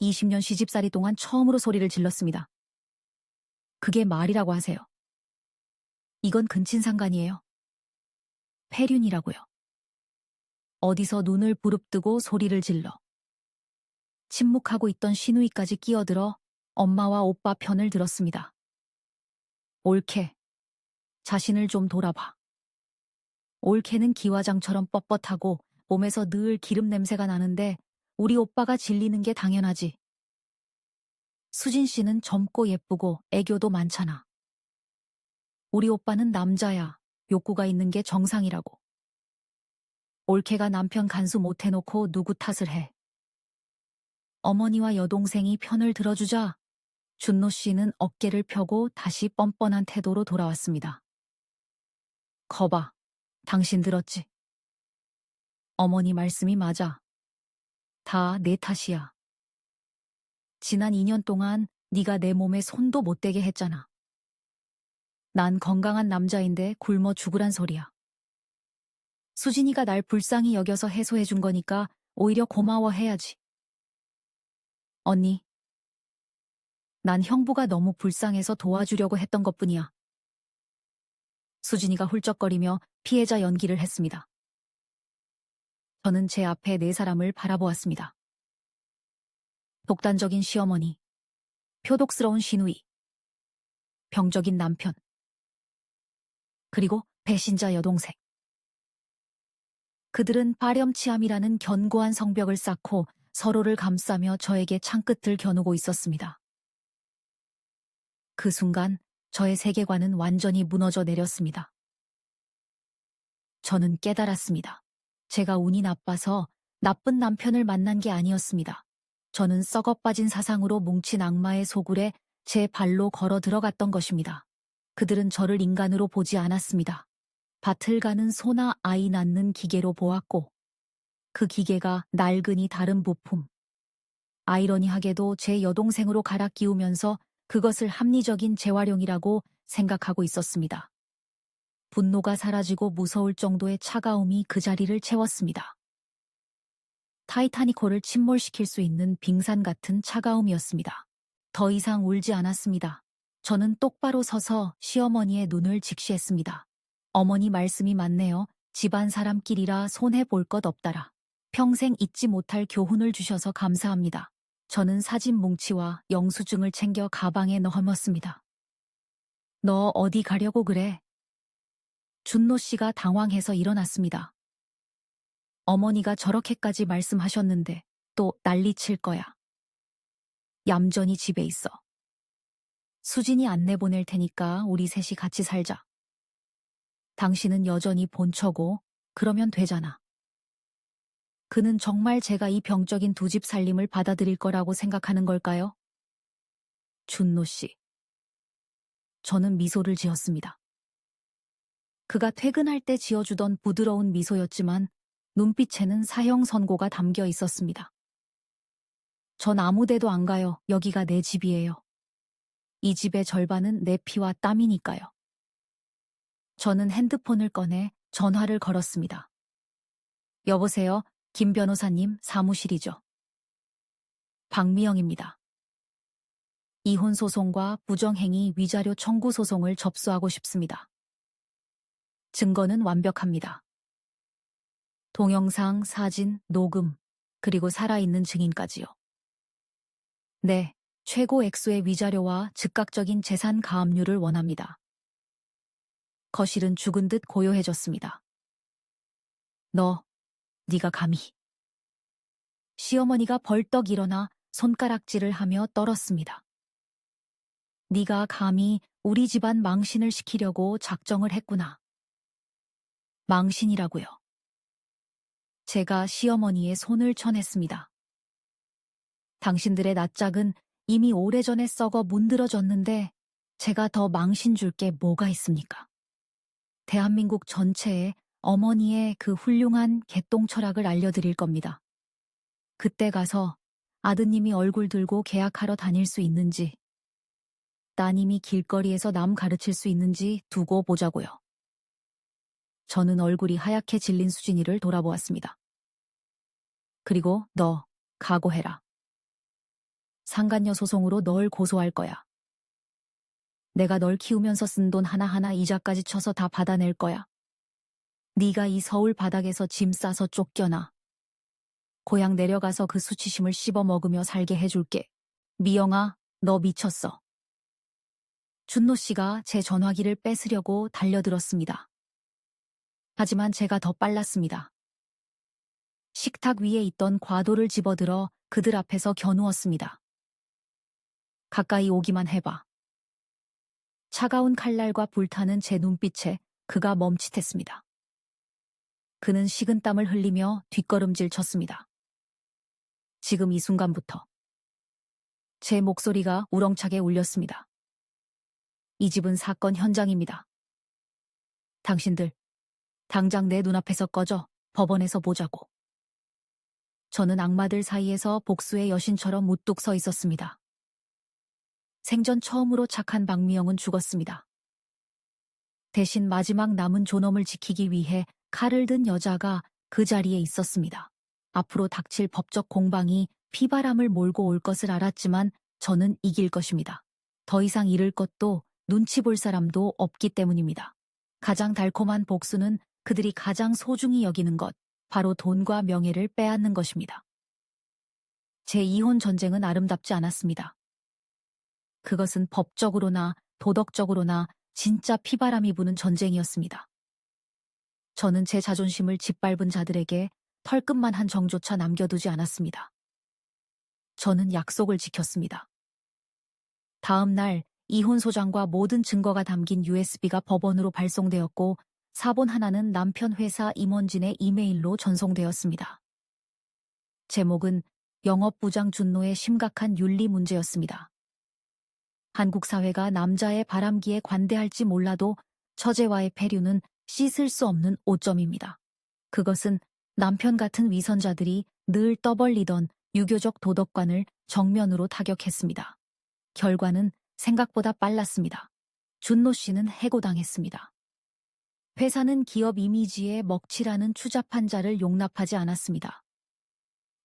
20년 시집살이 동안 처음으로 소리를 질렀습니다. 그게 말이라고 하세요. 이건 근친상간이에요. 폐륜이라고요. 어디서 눈을 부릅뜨고 소리를 질러. 침묵하고 있던 시누이까지 끼어들어 엄마와 오빠 편을 들었습니다. 옳게. 자신을 좀 돌아봐. 옳게는 기와장처럼 뻣뻣하고 몸에서 늘 기름 냄새가 나는데 우리 오빠가 질리는 게 당연하지. 수진 씨는 젊고 예쁘고 애교도 많잖아. 우리 오빠는 남자야. 욕구가 있는 게 정상이라고. 옳게가 남편 간수 못 해놓고 누구 탓을 해. 어머니와 여동생이 편을 들어주자 준노 씨는 어깨를 펴고 다시 뻔뻔한 태도로 돌아왔습니다. 거봐. 당신 들었지? 어머니 말씀이 맞아. 다 내 탓이야. 지난 2년 동안 네가 내 몸에 손도 못 대게 했잖아. 난 건강한 남자인데 굶어 죽으란 소리야. 수진이가 날 불쌍히 여겨서 해소해 준 거니까 오히려 고마워해야지. 언니, 난 형부가 너무 불쌍해서 도와주려고 했던 것뿐이야. 수진이가 훌쩍거리며 피해자 연기를 했습니다. 저는 제 앞에 네 사람을 바라보았습니다. 독단적인 시어머니, 표독스러운 시누이, 병적인 남편, 그리고 배신자 여동생. 그들은 파렴치함이라는 견고한 성벽을 쌓고 서로를 감싸며 저에게 창끝을 겨누고 있었습니다. 그 순간 저의 세계관은 완전히 무너져 내렸습니다. 저는 깨달았습니다. 제가 운이 나빠서 나쁜 남편을 만난 게 아니었습니다. 저는 썩어빠진 사상으로 뭉친 악마의 소굴에 제 발로 걸어 들어갔던 것입니다. 그들은 저를 인간으로 보지 않았습니다. 밭을 가는 소나 아이 낳는 기계로 보았고, 그 기계가 낡으니 다른 부품. 아이러니하게도 제 여동생으로 갈아 끼우면서 그것을 합리적인 재활용이라고 생각하고 있었습니다. 분노가 사라지고 무서울 정도의 차가움이 그 자리를 채웠습니다. 타이타니코를 침몰시킬 수 있는 빙산 같은 차가움이었습니다. 더 이상 울지 않았습니다. 저는 똑바로 서서 시어머니의 눈을 직시했습니다. 어머니 말씀이 맞네요. 집안 사람끼리라 손해볼 것 없다라. 평생 잊지 못할 교훈을 주셔서 감사합니다. 저는 사진 뭉치와 영수증을 챙겨 가방에 넣었습니다. 너 어디 가려고 그래? 준노 씨가 당황해서 일어났습니다. 어머니가 저렇게까지 말씀하셨는데 또 난리칠 거야. 얌전히 집에 있어. 수진이 안내 보낼 테니까 우리 셋이 같이 살자. 당신은 여전히 본처고 그러면 되잖아. 그는 정말 제가 이 병적인 두 집 살림을 받아들일 거라고 생각하는 걸까요? 준노 씨. 저는 미소를 지었습니다. 그가 퇴근할 때 지어주던 부드러운 미소였지만 눈빛에는 사형 선고가 담겨 있었습니다. 전 아무 데도 안 가요. 여기가 내 집이에요. 이 집의 절반은 내 피와 땀이니까요. 저는 핸드폰을 꺼내 전화를 걸었습니다. 여보세요, 김 변호사님 사무실이죠. 박미영입니다. 이혼 소송과 부정행위 위자료 청구 소송을 접수하고 싶습니다. 증거는 완벽합니다. 동영상, 사진, 녹음, 그리고 살아있는 증인까지요. 네, 최고 액수의 위자료와 즉각적인 재산 가압류를 원합니다. 거실은 죽은 듯 고요해졌습니다. 네가 감히. 시어머니가 벌떡 일어나 손가락질을 하며 떨었습니다. 네가 감히 우리 집안 망신을 시키려고 작정을 했구나. 망신이라고요. 제가 시어머니의 손을 쳐냈습니다. 당신들의 낯짝은 이미 오래전에 썩어 문드러졌는데 제가 더 망신 줄 게 뭐가 있습니까? 대한민국 전체에 어머니의 그 훌륭한 개똥 철학을 알려드릴 겁니다. 그때 가서 아드님이 얼굴 들고 계약하러 다닐 수 있는지, 따님이 길거리에서 남 가르칠 수 있는지 두고 보자고요. 저는 얼굴이 하얗게 질린 수진이를 돌아보았습니다. 그리고 너 각오해라. 상간녀 소송으로 널 고소할 거야. 내가 널 키우면서 쓴 돈 하나하나 이자까지 쳐서 다 받아낼 거야. 네가 이 서울 바닥에서 짐 싸서 쫓겨나. 고향 내려가서 그 수치심을 씹어 먹으며 살게 해줄게. 미영아, 너 미쳤어. 준노 씨가 제 전화기를 뺏으려고 달려들었습니다. 하지만 제가 더 빨랐습니다. 식탁 위에 있던 과도를 집어들어 그들 앞에서 겨누었습니다. 가까이 오기만 해봐. 차가운 칼날과 불타는 제 눈빛에 그가 멈칫했습니다. 그는 식은땀을 흘리며 뒷걸음질 쳤습니다. 지금 이 순간부터 제 목소리가 우렁차게 울렸습니다. 이 집은 사건 현장입니다. 당신들, 당장 내 눈앞에서 꺼져. 법원에서 보자고. 저는 악마들 사이에서 복수의 여신처럼 우뚝 서 있었습니다. 생전 처음으로 착한 박미영은 죽었습니다. 대신 마지막 남은 존엄을 지키기 위해 칼을 든 여자가 그 자리에 있었습니다. 앞으로 닥칠 법적 공방이 피바람을 몰고 올 것을 알았지만 저는 이길 것입니다. 더 이상 잃을 것도 눈치 볼 사람도 없기 때문입니다. 가장 달콤한 복수는 그들이 가장 소중히 여기는 것, 바로 돈과 명예를 빼앗는 것입니다. 제 이혼 전쟁은 아름답지 않았습니다. 그것은 법적으로나 도덕적으로나 진짜 피바람이 부는 전쟁이었습니다. 저는 제 자존심을 짓밟은 자들에게 털끝만 한 정조차 남겨두지 않았습니다. 저는 약속을 지켰습니다. 다음 날 이혼 소장과 모든 증거가 담긴 USB가 법원으로 발송되었고 사본 하나는 남편 회사 임원진의 이메일로 전송되었습니다. 제목은 영업부장 준노의 심각한 윤리 문제였습니다. 한국 사회가 남자의 바람기에 관대할지 몰라도 처제와의 폐류는 씻을 수 없는 오점입니다. 그것은 남편 같은 위선자들이 늘 떠벌리던 유교적 도덕관을 정면으로 타격했습니다. 결과는 생각보다 빨랐습니다. 준노 씨는 해고당했습니다. 회사는 기업 이미지에 먹칠하는 추잡한 자를 용납하지 않았습니다.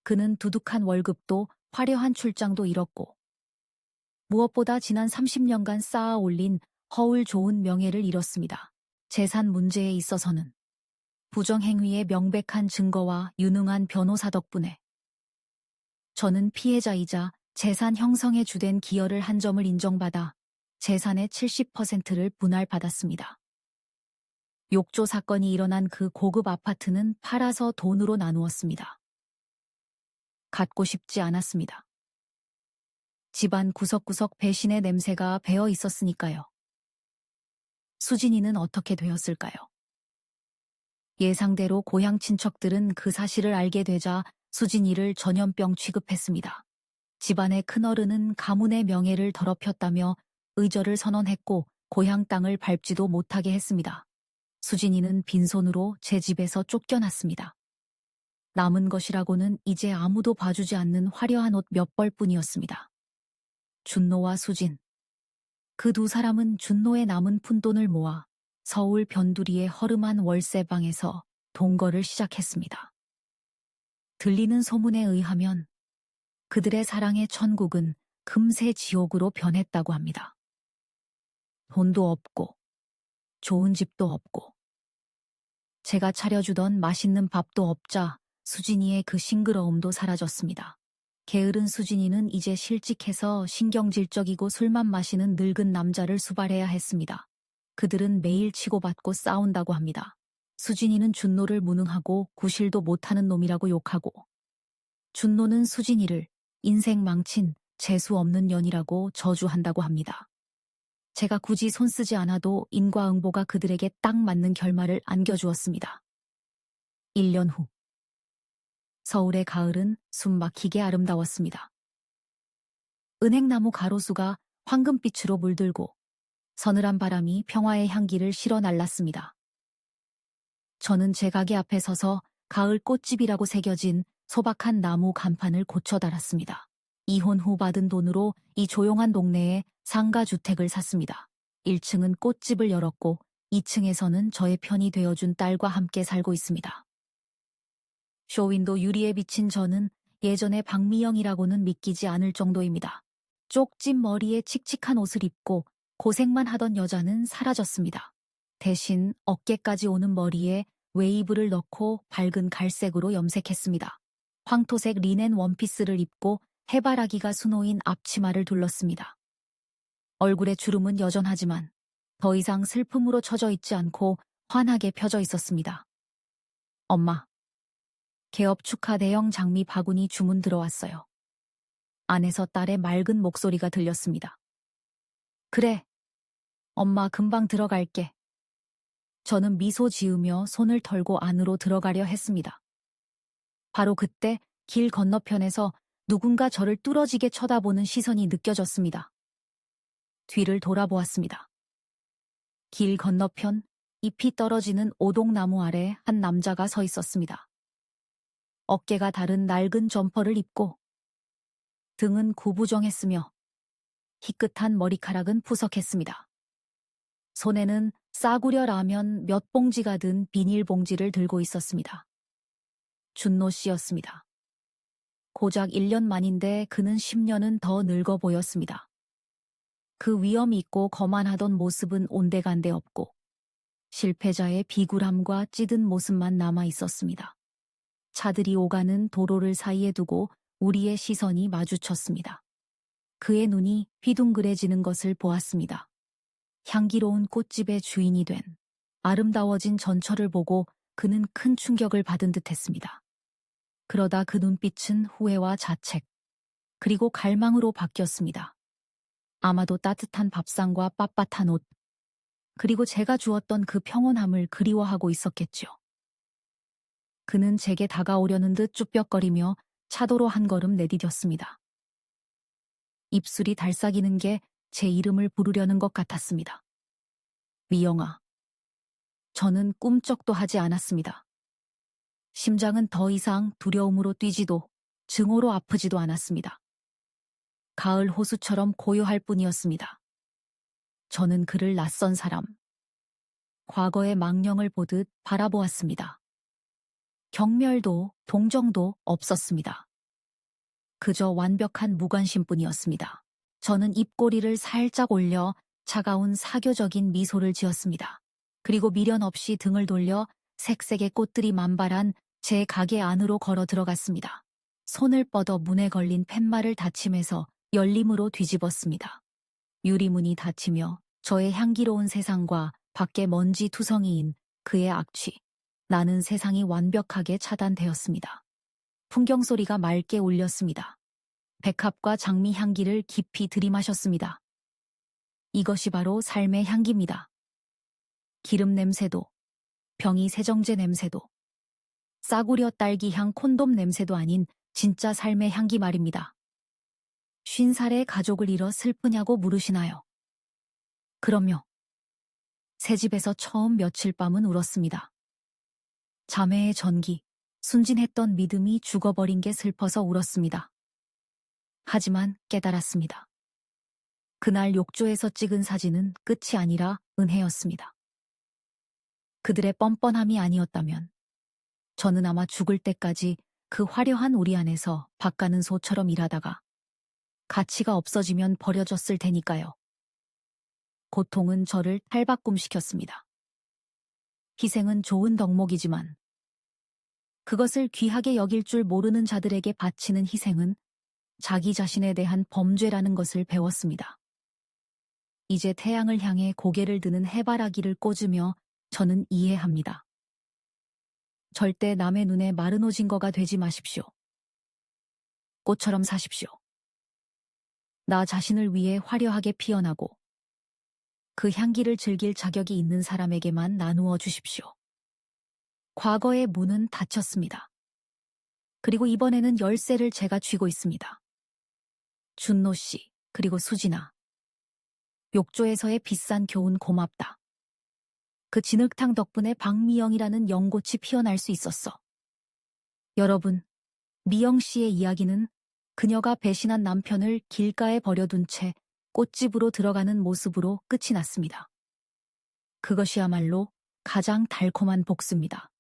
그는 두둑한 월급도 화려한 출장도 잃었고 무엇보다 지난 30년간 쌓아 올린 허울 좋은 명예를 잃었습니다. 재산 문제에 있어서는 부정행위의 명백한 증거와 유능한 변호사 덕분에 저는 피해자이자 재산 형성에 주된 기여를 한 점을 인정받아 재산의 70%를 분할받았습니다. 욕조 사건이 일어난 그 고급 아파트는 팔아서 돈으로 나누었습니다. 갖고 싶지 않았습니다. 집안 구석구석 배신의 냄새가 배어 있었으니까요. 수진이는 어떻게 되었을까요? 예상대로 고향 친척들은 그 사실을 알게 되자 수진이를 전염병 취급했습니다. 집안의 큰어른은 가문의 명예를 더럽혔다며 의절을 선언했고 고향 땅을 밟지도 못하게 했습니다. 수진이는 빈손으로 제 집에서 쫓겨났습니다. 남은 것이라고는 이제 아무도 봐주지 않는 화려한 옷 몇 벌뿐이었습니다. 준노와 수진. 그 두 사람은 준노의 남은 푼돈을 모아 서울 변두리의 허름한 월세방에서 동거를 시작했습니다. 들리는 소문에 의하면 그들의 사랑의 천국은 금세 지옥으로 변했다고 합니다. 돈도 없고 좋은 집도 없고 제가 차려주던 맛있는 밥도 없자 수진이의 그 싱그러움도 사라졌습니다. 게으른 수진이는 이제 실직해서 신경질적이고 술만 마시는 늙은 남자를 수발해야 했습니다. 그들은 매일 치고받고 싸운다고 합니다. 수진이는 준노를 무능하고 구실도 못하는 놈이라고 욕하고 준노는 수진이를 인생 망친 재수 없는 년이라고 저주한다고 합니다. 제가 굳이 손쓰지 않아도 인과응보가 그들에게 딱 맞는 결말을 안겨주었습니다. 1년 후 서울의 가을은 숨막히게 아름다웠습니다. 은행나무 가로수가 황금빛으로 물들고 서늘한 바람이 평화의 향기를 실어 날랐습니다. 저는 제 가게 앞에 서서 가을 꽃집이라고 새겨진 소박한 나무 간판을 고쳐 달았습니다. 이혼 후 받은 돈으로 이 조용한 동네에 상가주택을 샀습니다. 1층은 꽃집을 열었고 2층에서는 저의 편이 되어준 딸과 함께 살고 있습니다. 쇼윈도 유리에 비친 저는 예전의 박미영이라고는 믿기지 않을 정도입니다. 쪽집 머리에 칙칙한 옷을 입고 고생만 하던 여자는 사라졌습니다. 대신 어깨까지 오는 머리에 웨이브를 넣고 밝은 갈색으로 염색했습니다. 황토색 리넨 원피스를 입고 해바라기가 수놓인 앞치마를 둘렀습니다. 얼굴의 주름은 여전하지만 더 이상 슬픔으로 처져 있지 않고 환하게 펴져 있었습니다. 엄마. 개업 축하 대형 장미 바구니 주문 들어왔어요. 안에서 딸의 맑은 목소리가 들렸습니다. 그래. 엄마 금방 들어갈게. 저는 미소 지으며 손을 털고 안으로 들어가려 했습니다. 바로 그때 길 건너편에서 누군가 저를 뚫어지게 쳐다보는 시선이 느껴졌습니다. 뒤를 돌아보았습니다. 길 건너편 잎이 떨어지는 오동나무 아래 한 남자가 서 있었습니다. 어깨가 다른 낡은 점퍼를 입고 등은 구부정했으며 희끗한 머리카락은 푸석했습니다. 손에는 싸구려 라면 몇 봉지가 든 비닐봉지를 들고 있었습니다. 준노 씨였습니다. 고작 1년 만인데 그는 10년은 더 늙어 보였습니다. 그 위험 있고 거만하던 모습은 온데간데 없고 실패자의 비굴함과 찌든 모습만 남아 있었습니다. 차들이 오가는 도로를 사이에 두고 우리의 시선이 마주쳤습니다. 그의 눈이 휘둥그레지는 것을 보았습니다. 향기로운 꽃집의 주인이 된 아름다워진 전철을 보고 그는 큰 충격을 받은 듯했습니다. 그러다 그 눈빛은 후회와 자책, 그리고 갈망으로 바뀌었습니다. 아마도 따뜻한 밥상과 빳빳한 옷, 그리고 제가 주었던 그 평온함을 그리워하고 있었겠죠. 그는 제게 다가오려는 듯 쭈뼛거리며 차도로 한 걸음 내디뎠습니다. 입술이 달싹이는 게 제 이름을 부르려는 것 같았습니다. 미영아. 저는 꿈쩍도 하지 않았습니다. 심장은 더 이상 두려움으로 뛰지도 증오로 아프지도 않았습니다. 가을 호수처럼 고요할 뿐이었습니다. 저는 그를 낯선 사람, 과거의 망령을 보듯 바라보았습니다. 경멸도 동정도 없었습니다. 그저 완벽한 무관심뿐이었습니다. 저는 입꼬리를 살짝 올려 차가운 사교적인 미소를 지었습니다. 그리고 미련 없이 등을 돌려 색색의 꽃들이 만발한 제 가게 안으로 걸어 들어갔습니다. 손을 뻗어 문에 걸린 팻말을 닫힘해서 열림으로 뒤집었습니다. 유리문이 닫히며 저의 향기로운 세상과 밖에 먼지 투성이인 그의 악취, 나는 세상이 완벽하게 차단되었습니다. 풍경 소리가 맑게 울렸습니다. 백합과 장미 향기를 깊이 들이마셨습니다. 이것이 바로 삶의 향기입니다. 기름 냄새도, 병이 세정제 냄새도, 싸구려 딸기 향 콘돔 냄새도 아닌 진짜 삶의 향기 말입니다. 50살의 가족을 잃어 슬프냐고 물으시나요? 그럼요. 새 집에서 처음 며칠 밤은 울었습니다. 자매의 전기, 순진했던 믿음이 죽어버린 게 슬퍼서 울었습니다. 하지만 깨달았습니다. 그날 욕조에서 찍은 사진은 끝이 아니라 은혜였습니다. 그들의 뻔뻔함이 아니었다면 저는 아마 죽을 때까지 그 화려한 우리 안에서 밭가는 소처럼 일하다가 가치가 없어지면 버려졌을 테니까요. 고통은 저를 탈바꿈시켰습니다. 희생은 좋은 덕목이지만 그것을 귀하게 여길 줄 모르는 자들에게 바치는 희생은 자기 자신에 대한 범죄라는 것을 배웠습니다. 이제 태양을 향해 고개를 드는 해바라기를 꽂으며 저는 이해합니다. 절대 남의 눈에 마른 오징거가 되지 마십시오. 꽃처럼 사십시오. 나 자신을 위해 화려하게 피어나고 그 향기를 즐길 자격이 있는 사람에게만 나누어 주십시오. 과거의 문은 닫혔습니다. 그리고 이번에는 열쇠를 제가 쥐고 있습니다. 준노 씨, 그리고 수진아. 욕조에서의 비싼 교훈 고맙다. 그 진흙탕 덕분에 박미영이라는 연꽃이 피어날 수 있었어. 여러분, 미영 씨의 이야기는 그녀가 배신한 남편을 길가에 버려둔 채 꽃집으로 들어가는 모습으로 끝이 났습니다. 그것이야말로 가장 달콤한 복수입니다.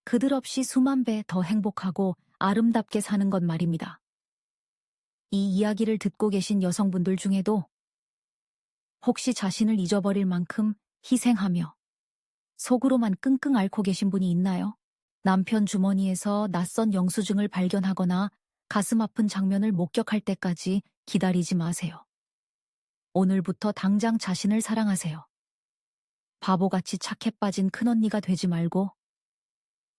그들 없이 수만 배 더 행복하고 아름답게 사는 것 말입니다. 이 이야기를 듣고 계신 여성분들 중에도 혹시 자신을 잊어버릴 만큼 희생하며 속으로만 끙끙 앓고 계신 분이 있나요? 남편 주머니에서 낯선 영수증을 발견하거나 가슴 아픈 장면을 목격할 때까지 기다리지 마세요. 오늘부터 당장 자신을 사랑하세요. 바보같이 착해 빠진 큰언니가 되지 말고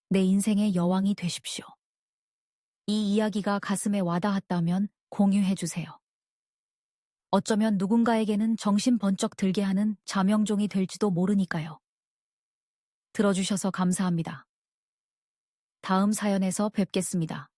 내 인생의 여왕이 되십시오. 이 이야기가 가슴에 와닿았다면 공유해주세요. 어쩌면 누군가에게는 정신 번쩍 들게 하는 자명종이 될지도 모르니까요. 들어주셔서 감사합니다. 다음 사연에서 뵙겠습니다.